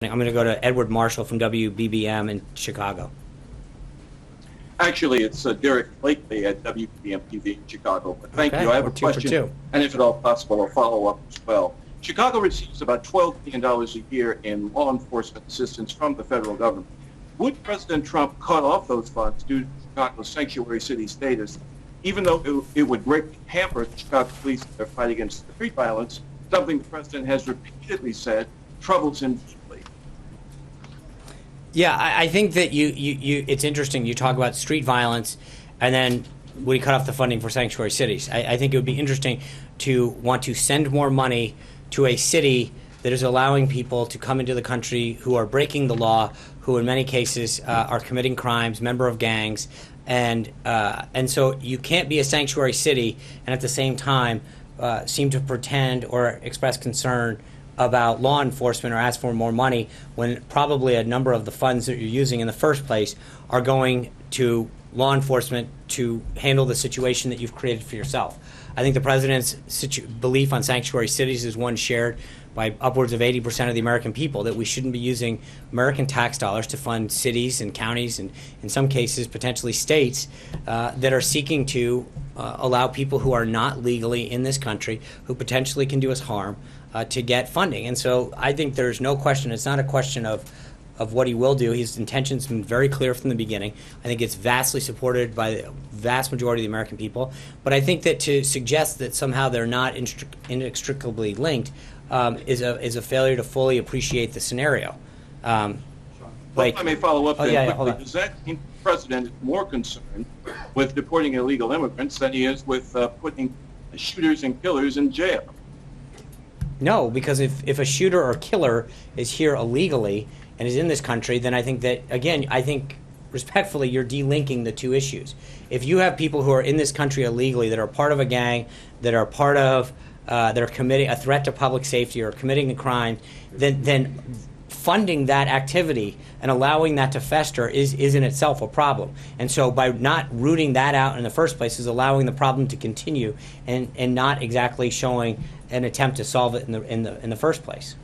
I'm going to go to Edward Marshall from WBBM in Chicago. Actually, it's Derrick Blakley at WBBM TV in Chicago. But thank Okay, you. I have we're a two for question, two. and if at all possible, a follow-up as well. Chicago receives about $12 million a year in law enforcement assistance from the federal government. Would President Trump cut off those funds due to Chicago's sanctuary city status, even though it would greatly hamper the Chicago police in their fight against street violence, something the president has repeatedly said troubles him deeply? Yeah, I think that it's interesting. You talk about street violence, and then we cut off the funding for sanctuary cities. I think it would be interesting to want to send more money to a city that is allowing people to come into the country who are breaking the law, who in many cases are committing crimes, member of gangs, and so you can't be a sanctuary city and at the same time seem to pretend or express concern about law enforcement or ask for more money when probably a number of the funds that you're using in the first place are going to law enforcement to handle the situation that you've created for yourself. I think the president's belief on sanctuary cities is one shared by upwards of 80% of the American people, that we shouldn't be using American tax dollars to fund cities and counties and in some cases potentially states that are seeking to allow people who are not legally in this country, who potentially can do us harm, to get funding. And so I think there's no question, it's not a question of what he will do. His intention's been very clear from the beginning. I think it's vastly supported by the vast majority of the American people. But I think that to suggest that somehow they're not inextricably linked is a failure to fully appreciate the scenario. Well, if I may follow up quickly. Does that mean the president is more concerned with deporting illegal immigrants than he is with putting shooters and killers in jail? No, because if a shooter or killer is here illegally and is in this country, then I think that, again, I think respectfully you're delinking the two issues. If you have people who are in this country illegally that are part of a gang, that are part of, that are committing a threat to public safety or committing a crime, then funding that activity and allowing that to fester is in itself a problem. And so by not rooting that out in the first place is allowing the problem to continue and not exactly showing an attempt to solve it in the first place.